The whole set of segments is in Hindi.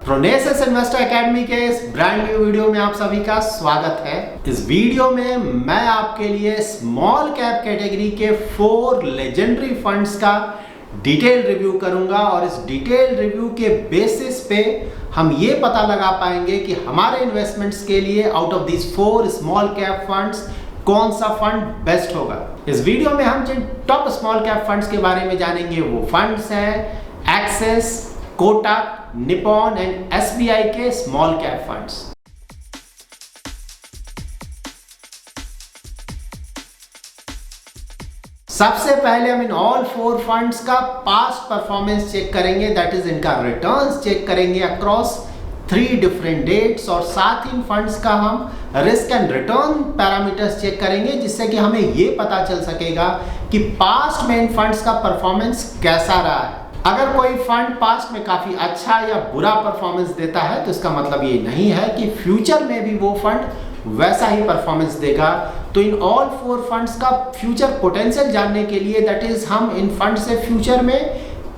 प्रोनेसिस इन्वेस्टर एकेडमी के इस ब्रांड न्यू वीडियो में आप सभी का स्वागत है। इस वीडियो में मैं आपके लिए स्मॉल कैप कैटेगरी के 4 लेजेंडरी फंड्स का डिटेल रिव्यू करूंगा और इस डिटेल रिव्यू के बेसिस पे हम ये पता लगा पाएंगे कि हमारे इन्वेस्टमेंट्स के लिए out of these 4 small cap funds कौन सा फंड बेस्ट होगा। इस वीडियो में हम जिन टॉप स्मॉल कैप फंड्स के बारे में जानेंगे वो फंड्स हैं axis, Kotak, Nippon and SBI के स्मॉल कैप फंड्स। सबसे पहले हम इन ऑल 4 फंड्स का पास्ट परफॉर्मेंस चेक करेंगे, दैट इज इनका रिटर्न्स चेक करेंगे अक्रॉस 3 डिफरेंट डेट्स और साथ ही इन फंड्स का हम risk and return parameters check करेंगे जिससे कि हमें यह पता चल सकेगा कि पास्ट में इन फंड्स का परफॉर्मेंस कैसा रहा है। अगर कोई फंड पास्ट में काफी अच्छा या बुरा परफॉर्मेंस देता है तो इसका मतलब ये नहीं है कि फ्यूचर में भी वो फंड वैसा ही परफॉर्मेंस देगा। तो इन ऑल 4 फंड्स का फ्यूचर पोटेंशियल जानने के लिए दैट इज हम इन फंड से फ्यूचर में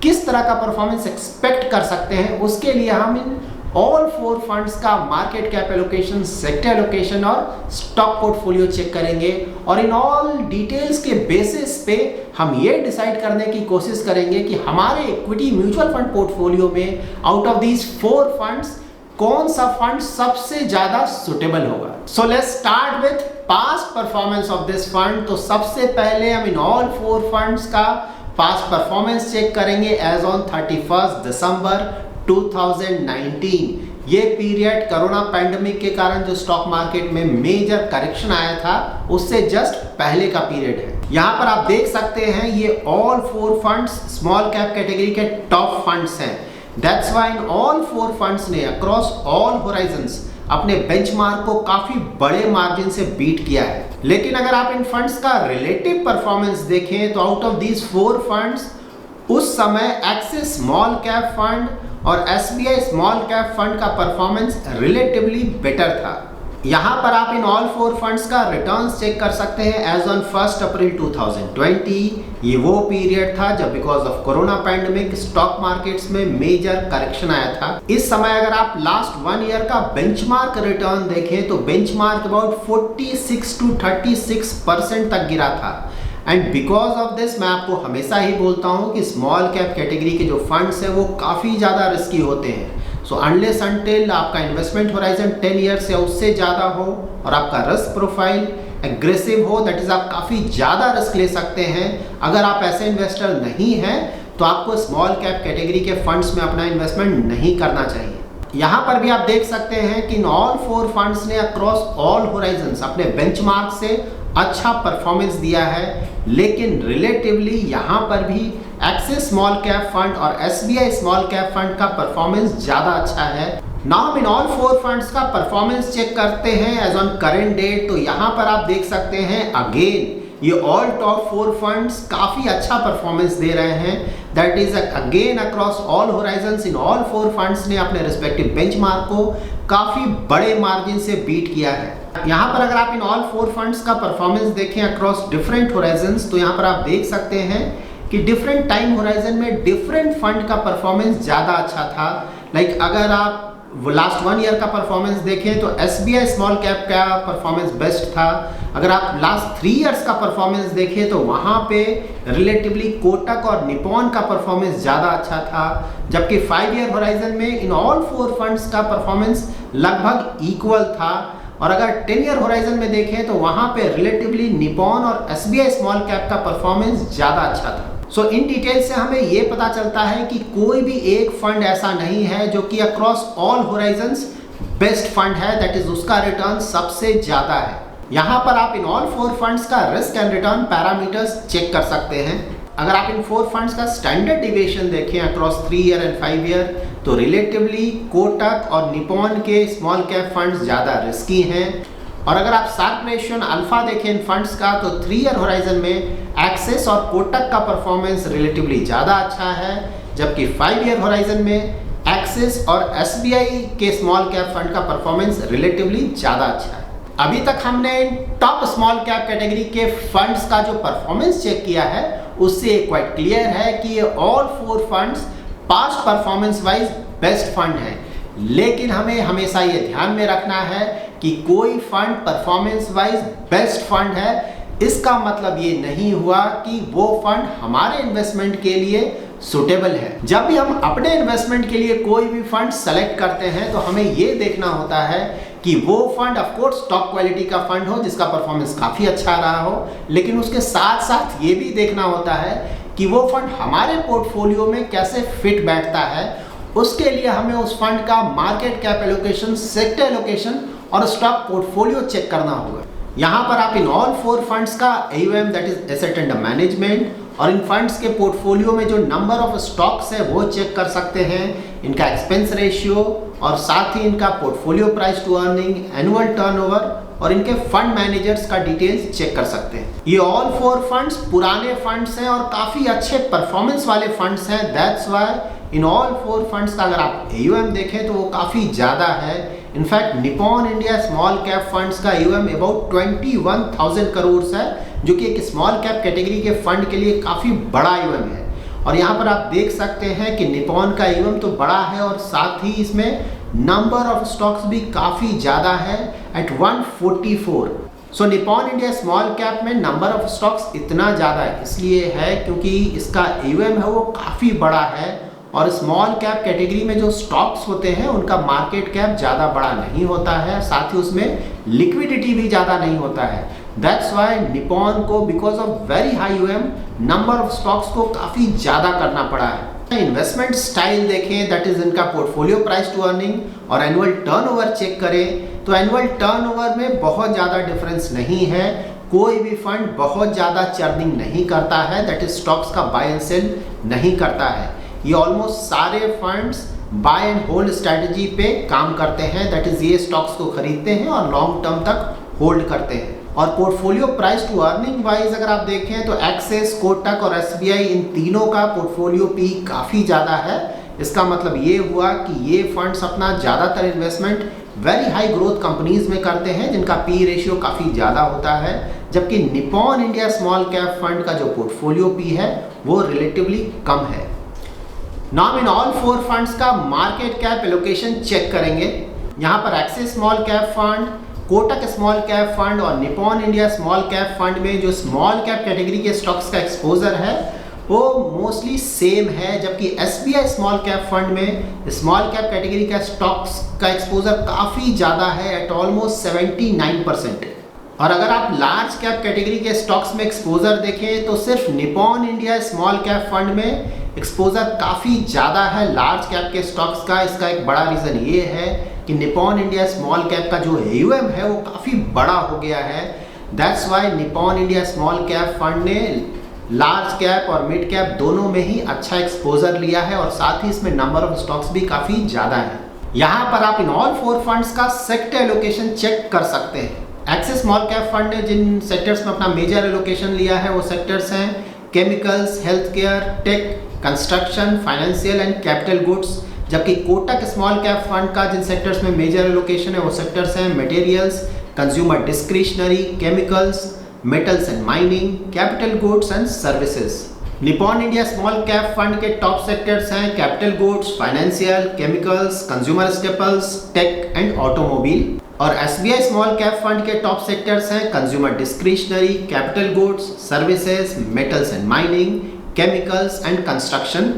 किस तरह का परफॉर्मेंस एक्सपेक्ट कर सकते हैं, उसके लिए हम इन ऑल 4 फंड्स का market cap allocation, sector allocation और स्टॉक पोर्टफोलियो चेक करेंगे और इन ऑल डिटेल्स के बेसिस पे हम ये डिसाइड करने की कोशिश करेंगे कि हमारे इक्विटी म्यूचुअल फंड पोर्टफोलियो में आउट ऑफ दीज 4 फंड्स कौन सा फंड सबसे ज्यादा सुटेबल होगा। So let's start with past performance of this fund. तो सबसे पहले हम इन ऑल 4 फंड्स का पास्ट परफॉर्मेंस चेक करेंगे एज ऑन 31 दिसंबर 2019। ये पीरियड कोरोना पैंडेमिक के कारण जो स्टॉक मार्केट में मेजर करेक्शन आया था उससे जस्ट पहले का पीरियड है। यहाँ पर आप देख सकते हैं ये all 4 funds small cap category के टॉप फंड्स हैं। That's why in all 4 funds ने अक्रॉस ऑल होराइजन्स अपने बेंचमार्क को काफी बड़े मार्जिन से बीट किया है। लेकिन अगर आप इन फंड्स का रिलेटिव परफॉर्मेंस देखें तो आउट ऑफ दीज 4 फंड्स उस समय एक्सिस स्मॉल कैप फंड और एसबीआई स्मॉल कैप फंड का परफॉर्मेंस रिलेटिवली बेटर था। यहाँ पर आप इन ऑल 4 फंड्स का रिटर्न्स चेक कर सकते हैं एज ऑन 1 अप्रैल 2020। ये वो पीरियड था जब because of corona pandemic stock markets में मेजर करेक्शन आया था। इस समय अगर आप लास्ट 1 ईयर का बेंचमार्क रिटर्न देखें तो बेंचमार्क अबाउट 46 to 36% तक गिरा था। एंड बिकॉज ऑफ दिस मैं आपको हमेशा ही बोलता हूँ कि स्मॉल कैप कैटेगरी के जो फंड्स हैं वो काफ़ी ज़्यादा रिस्की होते हैं। सो अनलेस अनटिल आपका इन्वेस्टमेंट होराइजन 10 ईयर्स या उससे ज़्यादा हो और आपका रिस्क प्रोफाइल एग्रेसिव हो, दैट इज़ आप काफ़ी ज़्यादा रिस्क ले सकते हैं। अगर आप ऐसे इन्वेस्टर नहीं हैं तो आपको स्मॉल कैप कैटेगरी के फंड्स में अपना इन्वेस्टमेंट नहीं करना चाहिए। यहाँ पर भी आप देख सकते हैं कि इन ऑल 4 फंड्स ने अक्रॉस ऑल होराइजन्स अपने बेंचमार्क से अच्छा परफॉर्मेंस दिया है, लेकिन रिलेटिवली यहाँ पर भी एक्सिस स्मॉल कैप फंड और एसबीआई स्मॉल कैप फंड का परफॉर्मेंस ज़्यादा अच्छा है। नाउ हम इन ऑल 4 फंड्स का परफॉर्मेंस चेक करते हैं एज ऑन करेंट डेट। तो यहाँ पर आप देख सकते हैं अगेन ये ऑल टॉप 4 फंड्स काफ़ी अच्छा परफॉर्मेंस दे रहे हैं। That is again across all Horizons in all 4 funds ने अपने रिस्पेक्टिव बेंचमार्क को काफ़ी बड़े मार्जिन से बीट किया है। यहाँ पर अगर आप इन ऑल 4 फंड्स का परफॉर्मेंस देखें अक्रॉस डिफरेंट होराइजन्स तो यहाँ पर आप देख सकते हैं कि डिफरेंट टाइम होराइजन में डिफरेंट फंड का परफॉर्मेंस ज़्यादा अच्छा था। लाइक अगर आप लास्ट 1 ईयर का परफॉर्मेंस देखें तो एसबीआई स्मॉल कैप का परफॉर्मेंस बेस्ट था। अगर आप लास्ट 3 इयर्स का परफॉर्मेंस देखें तो वहाँ पे रिलेटिवली कोटक और निपॉन का परफॉर्मेंस ज़्यादा अच्छा था, जबकि 5 ईयर होराइजन में इन ऑल 4 फंड्स का परफॉर्मेंस लगभग इक्वल था। और अगर 10 ईयर होराइजन में देखें तो वहाँ पे रिलेटिवली निपॉन और एसबीआई स्मॉल कैप का परफॉर्मेंस ज़्यादा अच्छा था। सो इन डिटेल से हमें ये पता चलता है कि कोई भी एक फंड ऐसा नहीं है जो कि across all horizons best fund है, दैट इज उसका रिटर्न सबसे ज़्यादा है। यहाँ पर आप इन ऑल 4 फंड्स का risk and return parameters check कर सकते हैं। अगर आप इन 4 फंड्स का स्टैंडर्ड डिविएशन देखें अक्रॉस 3 ईयर एंड 5 ईयर तो रिलेटिवली कोटक और निपॉन के स्मॉल कैप फंड्स ज़्यादा रिस्की हैं। और अगर आप शार्प रेशियो अल्फा देखें इन फंड्स का तो 3 ईयर होराइजन में एक्सिस और कोटक का परफॉर्मेंस रिलेटिवली ज़्यादा अच्छा है, जबकि 5 ईयर होराइजन में एक्सिस और एसबीआई के स्मॉल कैप फंड का परफॉर्मेंस रिलेटिवली ज़्यादा अच्छा है। अभी तक हमने टॉप स्मॉल कैप कैटेगरी के फंड्स का जो परफॉर्मेंस चेक किया है उससे क्वाइट क्लियर है कि ये all 4 funds past performance wise best fund है। लेकिन हमें हमेशा ये ध्यान में रखना है कि कोई fund performance wise best fund है, इसका मतलब ये नहीं हुआ कि वो फंड हमारे इन्वेस्टमेंट के लिए सुटेबल है। जब भी हम अपने इन्वेस्टमेंट के लिए कोई भी फंड सेलेक्ट करते हैं तो हमें ये देखना होता है कि वो fund of course top quality का फंड हो जिसका परफॉर्मेंस काफ़ी अच्छा रहा हो, लेकिन उसके साथ साथ ये भी देखना होता है कि वो फंड हमारे पोर्टफोलियो में कैसे फिट बैठता है। उसके लिए हमें उस फंड का market cap allocation, sector allocation और स्टॉक पोर्टफोलियो चेक करना होगा। यहाँ पर आप इन ऑल 4 फंड्स का AUM that is asset under management और इन फंड्स के पोर्टफोलियो में जो नंबर ऑफ स्टॉक्स है वो चेक कर सकते हैं, इनका एक्सपेंस रेशियो और साथ ही इनका portfolio price to earning, annual turnover और इनके फंड मैनेजर्स का डिटेल्स चेक कर सकते हैं। ये ऑल 4 फंड्स पुराने फंड्स हैं और काफ़ी अच्छे परफॉर्मेंस वाले फंड्स हैं। That's why in all 4 funds का अगर आप AUM देखें तो वो काफ़ी ज़्यादा है। In fact Nippon India small cap funds का AUM अबाउट 21,000 करोड़ है, जो कि एक स्मॉल कैप कैटेगरी के फंड के लिए काफ़ी बड़ा AUM है। और यहाँ पर आप देख सकते हैं कि निपॉन का AUM तो बड़ा है और साथ ही इसमें नंबर ऑफ स्टॉक्स भी काफ़ी ज़्यादा है एट 144। सो निपॉन इंडिया स्मॉल कैप में नंबर ऑफ स्टॉक्स इतना ज़्यादा इसलिए है क्योंकि इसका AUM है वो काफ़ी बड़ा है और स्मॉल कैप कैटेगरी में जो स्टॉक्स होते हैं उनका मार्केट कैप ज़्यादा बड़ा नहीं होता है, साथ ही उसमें लिक्विडिटी भी ज़्यादा नहीं होता है। दैट्स वाई निपॉन को because of very high AUM number of stocks को काफ़ी ज़्यादा करना पड़ा है। इन्वेस्टमेंट स्टाइल देखें, दैट इज इनका पोर्टफोलियो प्राइस टू अर्निंग और एनुअल टर्नओवर चेक करें तो एनुअल टर्नओवर में बहुत ज़्यादा डिफरेंस नहीं है। कोई भी फंड बहुत ज़्यादा चर्निंग नहीं करता है, दैट इज स्टॉक्स का बाय एंड सेल नहीं करता है। ये ऑलमोस्ट सारे funds buy and hold strategy पे काम करते हैं, दैट इज ये स्टॉक्स को खरीदते हैं और लॉन्ग टर्म तक होल्ड करते हैं। और portfolio price to earning wise अगर आप देखें तो एक्सिस, कोटक और SBI इन तीनों का पोर्टफोलियो पी काफ़ी ज़्यादा है। इसका मतलब ये हुआ कि ये फंड्स अपना ज़्यादातर investment very high growth companies में करते हैं जिनका पी रेशियो काफ़ी ज़्यादा होता है, जबकि Nippon India small cap fund का जो पोर्टफोलियो पी है वो रिलेटिवली कम है। नाउ इन ऑल 4 फंड्स का मार्केट कैप एलोकेशन चेक करेंगे। यहाँ पर Axis small cap fund, Kotak small cap fund और Nippon India small cap fund में जो स्मॉल कैप कैटेगरी के स्टॉक्स का एक्सपोजर है वो मोस्टली सेम है, जबकि SBI स्मॉल कैप फंड में स्मॉल कैप कैटेगरी का स्टॉक्स का एक्सपोजर काफ़ी ज़्यादा है एट ऑलमोस्ट 79%। और अगर आप लार्ज कैप कैटेगरी के स्टॉक्स में एक्सपोजर देखें तो सिर्फ Nippon India small cap fund में एक्सपोजर काफ़ी ज़्यादा है लार्ज कैप के स्टॉक्स का। इसका एक बड़ा रीज़न ये है कि निपॉन इंडिया स्मॉल कैप का जो AUM है वो काफ़ी बड़ा हो गया है। That's why Nippon India small cap fund ने लार्ज कैप और मिड कैप दोनों में ही अच्छा एक्सपोजर लिया है और साथ ही इसमें नंबर ऑफ स्टॉक्स भी काफ़ी ज़्यादा है। यहाँ पर आप इन ऑल 4 फंड्स का सेक्टर एलोकेशन चेक कर सकते हैं। एक्सिस स्मॉल कैप फंड ने जिन सेक्टर्स में अपना मेजर एलोकेशन लिया है वो सेक्टर्स हैं chemicals, health care, tech, construction, financial and capital goods, जबकि कोटक स्मॉल कैप फंड का जिन सेक्टर्स में मेजर एलोकेशन है वो सेक्टर्स हैं materials, consumer discretionary, chemicals, metals and mining, capital goods and services. Nippon India small cap fund के टॉप सेक्टर्स हैं capital goods, financial, chemicals, consumer staples, tech and automobile. और SBI स्मॉल कैप फंड के टॉप सेक्टर्स हैं consumer discretionary, capital goods, services, metals and mining, chemicals and construction.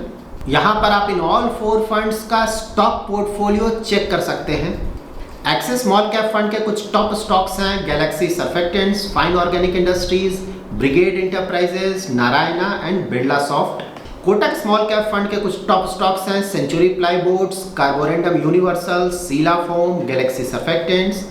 यहाँ पर आप इन ऑल 4 फंड्स का स्टॉक पोर्टफोलियो चेक कर सकते हैं। एक्सिस स्मॉल कैप फंड के कुछ टॉप स्टॉक्स हैं Galaxy Surfactants, Fine organic Industries, Brigade Enterprises, Narayana and Birla soft. Kotak small cap fund के कुछ टॉप स्टॉक्स हैं Century Plyboards, Carborundum Universal, Sheela Foam, Galaxy Surfactants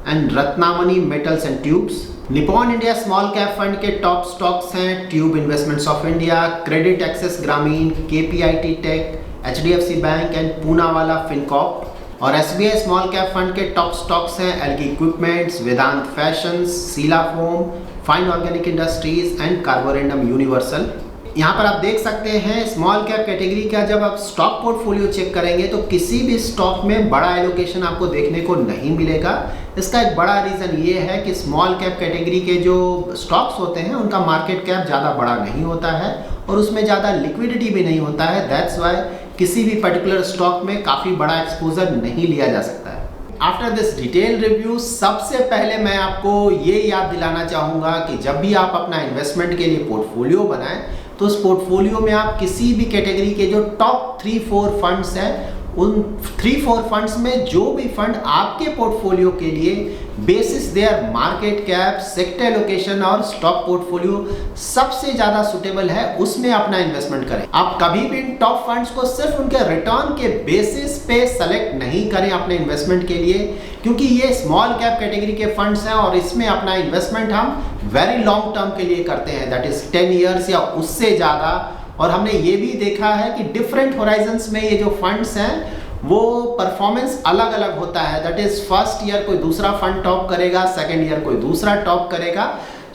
and Ratnamani Metals and Tubes. Nippon India small cap fund के टॉप स्टॉक्स हैं tube investments of India, credit access Grameen, KPIT tech, HDFC bank and Poonawalla Fincorp. और SBI स्मॉल कैप फंड के टॉप स्टॉक्स हैं Elgi equipments, Vedant fashions, Sheela foam, fine organic industries and carborundum universal. यहाँ पर आप देख सकते हैं स्मॉल कैप कैटेगरी का जब आप स्टॉक पोर्टफोलियो चेक करेंगे तो किसी भी स्टॉक में बड़ा एलोकेशन आपको देखने को नहीं मिलेगा। इसका एक बड़ा रीज़न ये है कि स्मॉल कैप कैटेगरी के जो स्टॉक्स होते हैं उनका मार्केट कैप ज़्यादा बड़ा नहीं होता है और उसमें ज़्यादा लिक्विडिटी भी नहीं होता है। दैट्स वाई किसी भी पर्टिकुलर स्टॉक में काफ़ी बड़ा एक्सपोजर नहीं लिया जा सकता है। आफ्टर दिस डिटेल रिव्यू, सबसे पहले मैं आपको ये याद दिलाना चाहूँगा कि जब भी आप अपना इन्वेस्टमेंट के लिए पोर्टफोलियो बनाएं तो उस पोर्टफोलियो में आप किसी भी कैटेगरी के जो टॉप 3-4 फंड्स हैं, उन 3-4 फंड्स में जो भी फंड आपके पोर्टफोलियो के लिए basis their market cap, sector allocation और स्टॉक पोर्टफोलियो सबसे ज़्यादा सुटेबल है, उसमें अपना इन्वेस्टमेंट करें। आप कभी भी इन टॉप फंड्स को सिर्फ उनके रिटर्न के बेसिस पे सेलेक्ट नहीं करें अपने इन्वेस्टमेंट के लिए, क्योंकि ये स्मॉल कैप कैटेगरी के फंड्स हैं और इसमें अपना इन्वेस्टमेंट हम वेरी लॉन्ग टर्म के लिए करते हैं, दैट इज 10 ईयर्स या उससे ज़्यादा। और हमने ये भी देखा है कि डिफरेंट होराइजन्स में ये जो फंड्स हैं वो परफॉर्मेंस अलग अलग होता है, दैट इज फर्स्ट ईयर कोई दूसरा फंड टॉप करेगा, सेकेंड ईयर कोई दूसरा टॉप करेगा।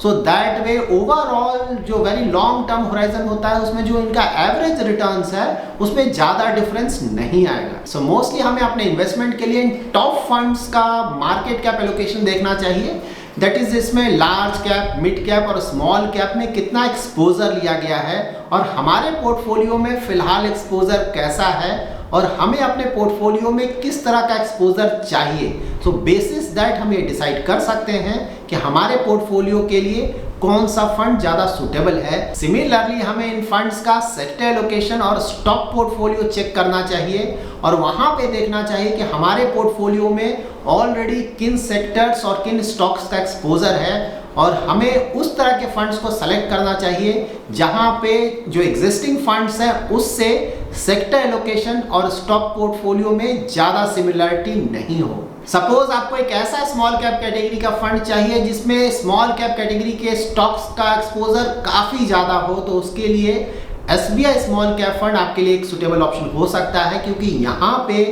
सो दैट वे ओवरऑल जो वेरी लॉन्ग टर्म होराइजन होता है उसमें जो इनका एवरेज रिटर्न्स है उसमें ज़्यादा डिफरेंस नहीं आएगा। सो मोस्टली हमें अपने इन्वेस्टमेंट के लिए इन टॉप फंड्स का मार्केट कैप एलोकेशन देखना चाहिए, दैट इज इसमें लार्ज कैप, मिड कैप और स्मॉल कैप में कितना एक्सपोजर लिया गया है और हमारे पोर्टफोलियो में फिलहाल एक्सपोजर कैसा है और हमें अपने पोर्टफोलियो में किस तरह का एक्सपोजर चाहिए। सो बेसिस दैट हम ये डिसाइड कर सकते हैं कि हमारे पोर्टफोलियो के लिए कौन सा फंड ज़्यादा सूटेबल है। सिमिलरली हमें इन फंड्स का सेक्टर एलोकेशन और स्टॉक पोर्टफोलियो चेक करना चाहिए और वहाँ पे देखना चाहिए कि हमारे पोर्टफोलियो में ऑलरेडी किन सेक्टर्स और किन स्टॉक्स का एक्सपोजर है और हमें उस तरह के फंड्स को सेलेक्ट करना चाहिए जहाँ पे जो एग्जिस्टिंग फंड्स हैं उससे सेक्टर एलोकेशन और स्टॉक पोर्टफोलियो में ज़्यादा सिमिलरिटी नहीं हो। सपोज आपको एक ऐसा स्मॉल कैप कैटेगरी का फंड चाहिए जिसमें स्मॉल कैप कैटेगरी के स्टॉक्स का एक्सपोजर काफ़ी ज़्यादा हो, तो उसके लिए SBI स्मॉल कैप फंड आपके लिए एक सुटेबल ऑप्शन हो सकता है, क्योंकि यहाँ पे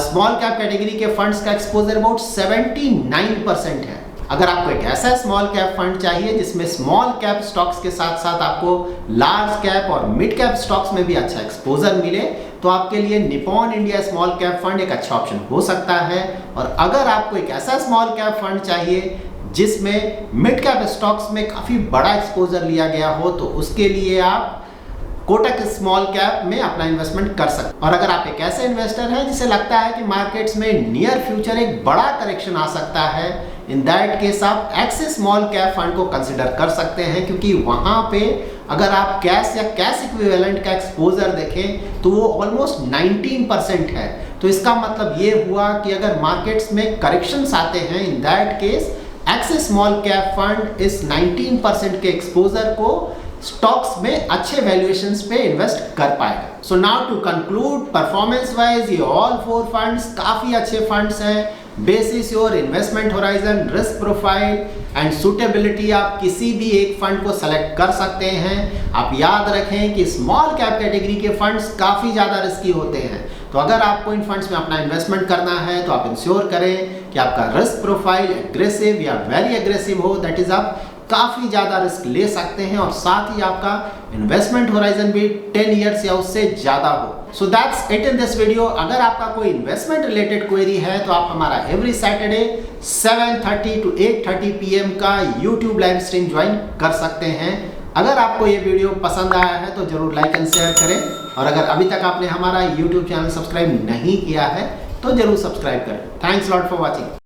स्मॉल कैप कैटेगरी के फंड्स का एक्सपोजर अबाउट 79% है। अगर आपको एक ऐसा स्मॉल कैप फंड चाहिए जिसमें स्मॉल कैप स्टॉक्स के साथ साथ आपको लार्ज कैप और मिड कैप स्टॉक्स में भी अच्छा एक्सपोजर मिले, तो आपके लिए Nippon India small cap fund एक अच्छा ऑप्शन हो सकता है। और अगर आपको एक ऐसा स्मॉल कैप फंड चाहिए जिसमें मिड कैप स्टॉक्स में काफ़ी बड़ा एक्सपोजर लिया गया हो, तो उसके लिए आप कोटक स्मॉल कैप में अपना इन्वेस्टमेंट कर सकते हैं। और अगर आप एक ऐसे इन्वेस्टर हैं जिसे लगता है कि मार्केट्स में नियर फ्यूचर एक बड़ा करेक्शन आ सकता है, इन दैट केस आप एक्सिस स्मॉल कैप फंड को कंसिडर कर सकते हैं, क्योंकि वहाँ पे अगर आप कैश या कैश इक्विवेलेंट का एक्सपोजर देखें तो वो ऑलमोस्ट 19% है। तो इसका मतलब ये हुआ कि अगर मार्केट्स में करेक्शंस आते हैं, in that case axis small cap fund इस 19% के एक्सपोजर को स्टॉक्स में अच्छे वैल्यूएशंस पे इन्वेस्ट कर पाएगा। So now to conclude, performance wise ये ऑल 4 फंड्स काफ़ी अच्छे फंड्स हैं। Basis your investment horizon, risk profile and suitability आप किसी भी एक फंड को सेलेक्ट कर सकते हैं। आप याद रखें कि स्मॉल कैप कैटेगरी के फंड्स काफ़ी ज़्यादा रिस्की होते हैं, तो अगर आपको इन फंड्स में अपना इन्वेस्टमेंट करना है तो आप इंश्योर करें कि आपका रिस्क प्रोफाइल एग्रेसिव या वेरी एग्रेसिव हो, दैट इज आप काफ़ी ज़्यादा रिस्क ले सकते हैं और साथ ही आपका इन्वेस्टमेंट होराइजन भी 10 ईयर्स या उससे ज़्यादा हो। So that's it in this video. अगर आपका कोई इन्वेस्टमेंट रिलेटेड क्वेरी है तो आप हमारा एवरी सैटरडे 7:30 to 8:30 PM का YouTube लाइव स्ट्रीम ज्वाइन कर सकते हैं। अगर आपको ये वीडियो पसंद आया है तो जरूर लाइक एंड शेयर करें, और अगर अभी तक आपने हमारा YouTube चैनल सब्सक्राइब नहीं किया है तो जरूर सब्सक्राइब करें। Thanks lot for watching.